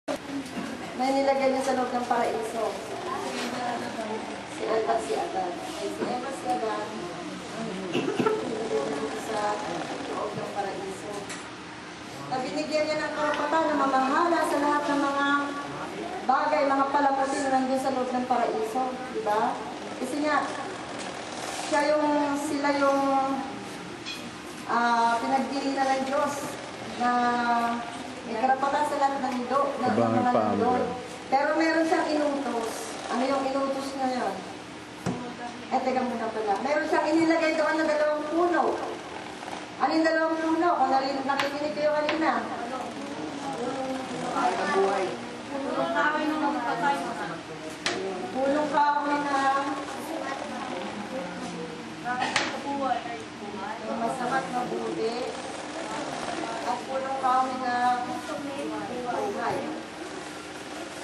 May nilagay niya sa loob ng paraiso. Si Eva, si Adan. Si Eva, si Adan. Nilagay niya dito sa loob ng paraiso. Na binigyan niya ng karapatan na mamahala sa lahat ng mga bagay, mga palamutin na nandun sa loob ng paraiso. Diba? Kasi nga, sila yung pinagdili na ng Diyos na may karapatan sa lahat ng mga lindol. Pero meron siyang inutos. Ano yung inutos niya yun? Teka muna pala. Meron siyang inilagay doon na 2 puno. Ano yung 2 puno? Kung nakikinig kayo kanina. Punong kahoy ng magpatay. Punong kahoy na masamat mabuti. At punong kahoy na buhay.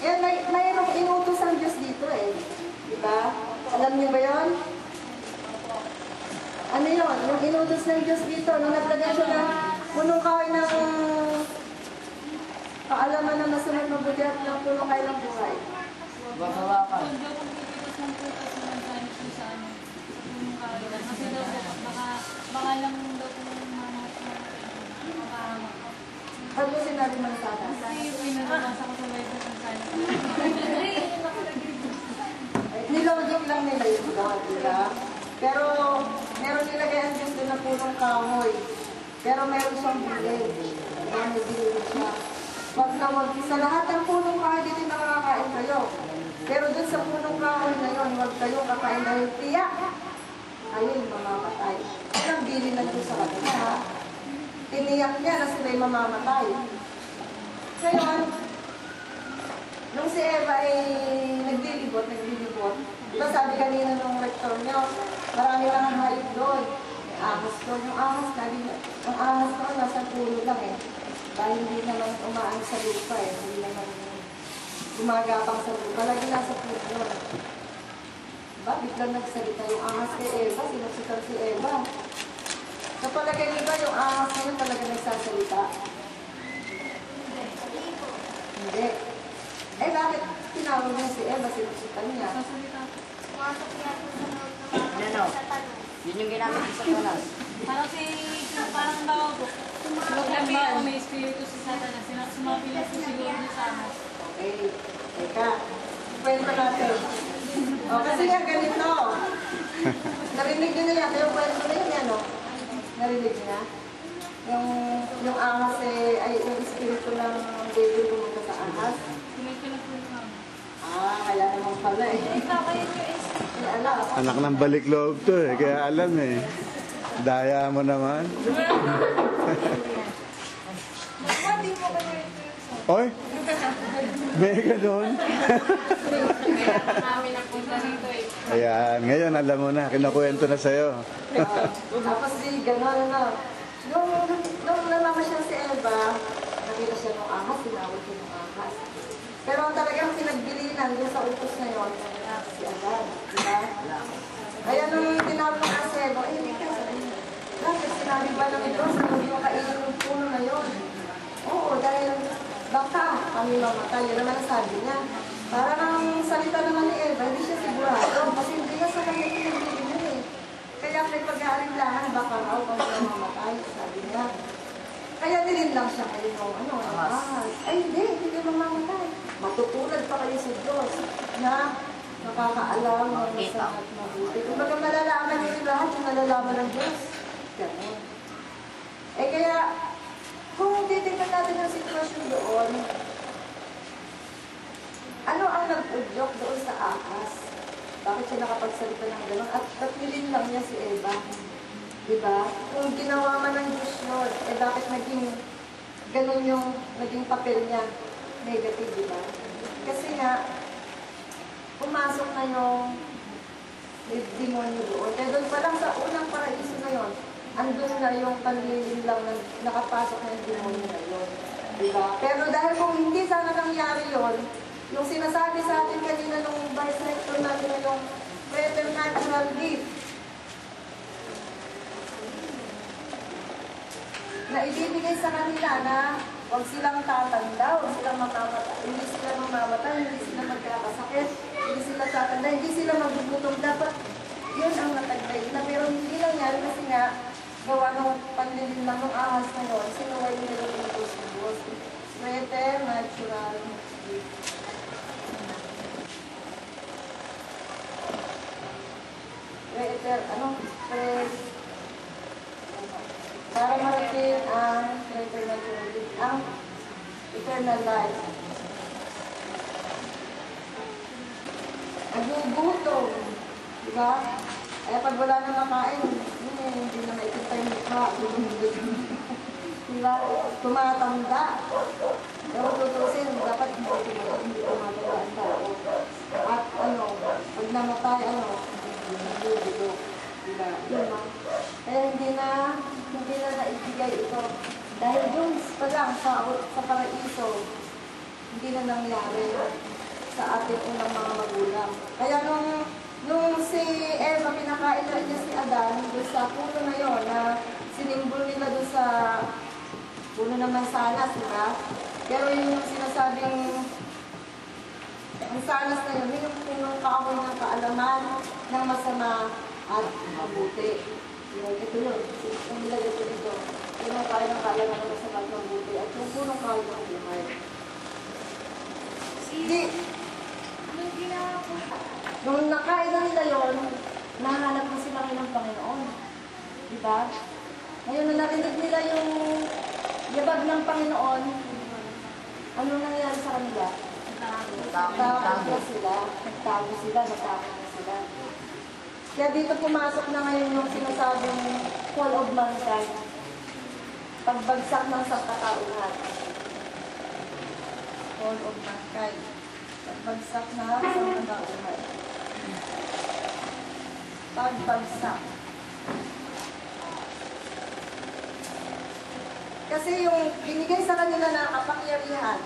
Yan, mayroong inutos ang Diyos dito eh. Diba? Alam niyo ba yun? Ano yun? Yung inutos ng Diyos dito, nung naglagay siya ng punong kahoy ng kaalaman na masamat mabuti at ng punong kahoy ng buhay. Basawakan. Kasi daw baka lang daw Ano sinabi ng sana? kasi pinaranasan ko sa Bible ng sana. Nilogic lang nila yung God, diba? Pero meron nilagay ang Diyos doon na punong kahoy. Pero meron siyang bilid. May bilid siya. Sa lahat ng punong kahoy dito nakakain kayo. Pero doon sa punong kahoy na yun, huwag kayo kakain dahil tiyak. Ayun, mamamatay. Ang bilid na Diyos sa kanila, ha? Tiniyak niya na sila'y mamamatay. Ngayon, nung si Eva ay naglilibot, diba sabi kanina nung rector niyo, marami lang ang hayop doon. May ahas doon. Yung ahas, ang ahas doon nasa puno lang eh. Dahil hindi naman umaan sa lupa eh. Hindi naman gumagapang sa lupa. Lagi nasa puno yun. Diba? Biglang nagsalita yung ahas kay Eva. Sinusitan si Eva. Sa palagay niyo ba yung ahas na yun talaga nagsasalita? Hindi. Eh, bakit tinawag niya si Eva? Sinusitan niya. Pumasok niya po sa loob ng Ano? Yun yung ginamit sa Satanas. parang daw sumapil ako may espiritu sa Satanas. Sumapil ako siguro sa amas. Okay. Teka. Kwento natin. O, kasi nga ganito. Narinig niyo na yan. Yung kwento na yun, ano? Narinig niyo na? Yung ahas eh, ay yung espiritu ng devil pumunta sa ahas. Kaya naman pala eh. Anak ng balik loob to eh, kaya alam eh. Daya mo naman. Oy! May ganun. Ayan, ngayon alam mo na, kinukwento na sa'yo. Tapos di gano'n na. Nung namamasyal si Eva, nakita siya ng ahas, tinawag siya ng ahas. Pero ang talagang pinagbilinan doon sa utos na yun, si Adan. Diba? Kaya nung tinawag ng ahas si Eva, bakit sinabi ba ng Diyos na huwag yung kainin ng puno na yun? Oo, dahil baka kami mamatay. Yun naman ang sabi niya. Parang ang salita naman ni Eva, hindi siya sigurado. Kasi hindi nga sa kanya pinagbilinan eh. Kaya may pag-aalinlangan, baka raw kung siya mamatay, sabi niya. Kaya nilin lang siya kayo ng ahas. Ay, hindi kayo mamamatay. Matutulad pa kayo sa Diyos na nakakaalam ng masama at mabuti. Kung baga malalaman niyo yung lahat, yung nalalaman ng Diyos. Ganun. Eh kaya, kung titignan natin ang sitwasyon doon, ano ang nag-udyok doon sa ahas? Bakit siya nakapagsalita ng gano'n? At nilin lang niya si Eva. Diba? Kung ginawa man ng Diyos yun, eh bakit naging gano'n yung naging papel niya? Negative, diba? Kasi nga, pumasok na yung demonyo doon. Kaya doon pa lang sa unang paraiso na yun, andun na yung panlilin lang na nakapasok na yung demonyo na yun. Diba? Pero dahil kung hindi sana nangyari yun, yung sinasabi sa atin kanina nung vice rector natin na yung preternatural gift, na ibibigay sa kanila na Huwag silang tatanda, huwag silang mamamatay, hindi sila mamamatay, hindi sila magkakasakit, hindi sila tatanda, hindi sila magugutom. Dapat yun ang nataglay nila. Pero hindi nangyari kasi nga, gawa ng panlilim ng ahas na yun, sinuway nila yung Diyos. Preternatural. Para marating ang preternatural, ang eternal life. Nagugutom, di ba? Eh, pag wala na makain, hindi na maikita yung mukha. Di ba? Tumatanda. Pero tutusin, dapat hindi tumatanda ang tao. At ano, pag namatay, nagugulo. Di ba? Kaya hindi na naibigay ito. Dahil dun pa lang sa paraiso, hindi na nangyari sa ating unang mga magulang. Kaya nung si Eva, pinakain na niya si Adan, doon sa puno na yon na sinimbol nila doon sa puno ng mansanas, diba? Pero yun yung sinasabing mansanas na yun, yun yung punong kaaway ng kaalaman ng masama at mabuti. Yun, ito yun. Yung nilagay ko dito. Yun ang kain ng kaalaman ng masama at mabuti. At yung punong kaaway ng buhay. Hindi. Nung nakain na nila yun, nahanap na sila ng Panginoon. Diba? Ngayon na narinig nila yung yabag ng Panginoon, ano nangyari sa kanila? Nagtago sila. Nagtago na sila. Kaya dito pumasok na ngayon yung sinasabing fall of mankind. Pagbagsak ng sangkatauhan. Fall of mankind. Pagbagsak na sangkatauhan. Pagbagsak. Kasi yung binigay sa kanila na kapangyarihan,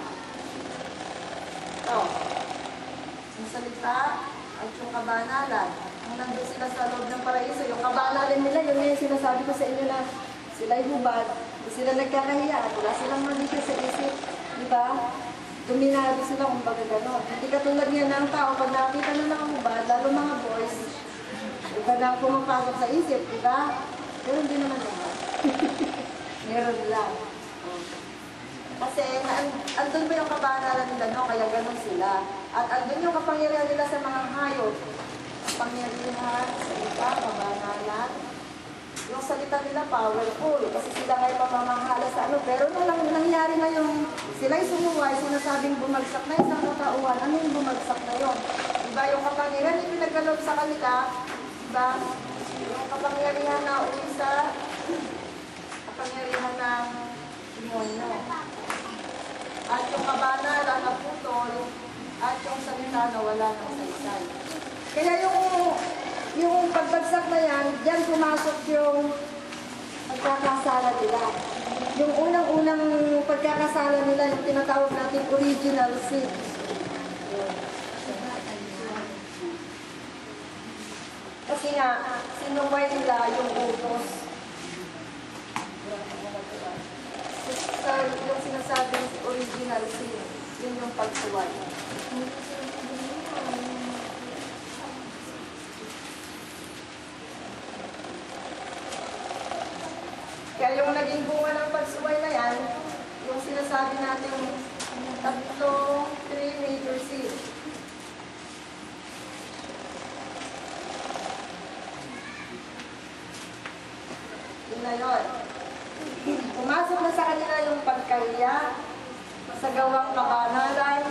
yung salita at yung kabanalan, nung nandun sila sa loob ng paraiso, yung kabanalan nila, yun yung sinasabi ko sa inyo na sila'y hubad, sila nagkakahiya, wala silang manisya sa isip, di ba? Dominado sila kung baga gano'n. Hindi katulad niya ng tao, pag nakita na ng hubad, lalo mga boys, iba na pumapasok sa isip, di ba? Pero hindi naman naman. Meron lang. Kasi andun ba yung kabanalan nila, no? Kaya ganun sila. At andun yung kapangyarihan nila sa mga hayop. Kapangyarihan, salita, kabanalan. Yung salita nila powerful. Kasi sila ngayon mamamahala sa ano. Pero nung nangyari na yung sila'y sumuway, sinasabing bumagsak na isang katauhan. Ano yung bumagsak na yun? Diba yung kapangyarihan yung pinagkaloob sa kanila, diba? Yung kapangyarihan na uwi sa kapangyarihan ng demonyo. At yung kabanalan na putol, at yung salita na wala ng saysay. Kaya yung pagbagsak na yan, diyan pumasok yung pagkakasala nila. Yung unang-unang pagkakasala nila, yung tinatawag natin original sin. Kasi nga, sinuway nila yung utos. Yung sinasabing original sin, yun yung pagsuway. Kaya yung naging bunga ng pagsuway na yan, yung sinasabi natin three major sins. Yun na yun. Pumasok na sa kanila yung pagkahiya, sa gawang kabanalan.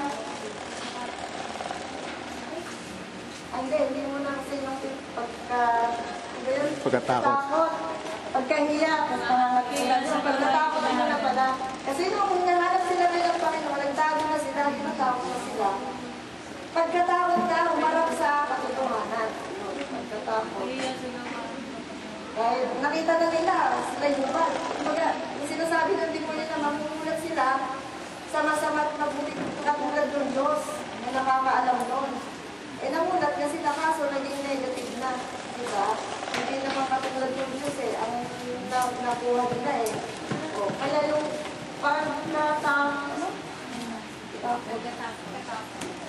Hindi mo na kasi yung pagkatakot. Pagkahiya, pagkangatilan, sa pagkatakot mo na pala. Kasi nung nanganap sila ng Panginoon, nagtago na sila, natakot na sila. Pagkatakot ka, umarap sa katotohanan. Pagkatakot. Dahil nakita na nila, sila yung hubad. Kumbaga, yung sinasabi ng demonyo na mamumulat sila sa masama at mabuting katulad ng Diyos na nakakaalam doon. Eh, namulat na sila kaso naging negative na. Diba? Hindi naman katulad ng Diyos ang nakuha nila . Kaya yung pag natang, ano? Pagkatapos.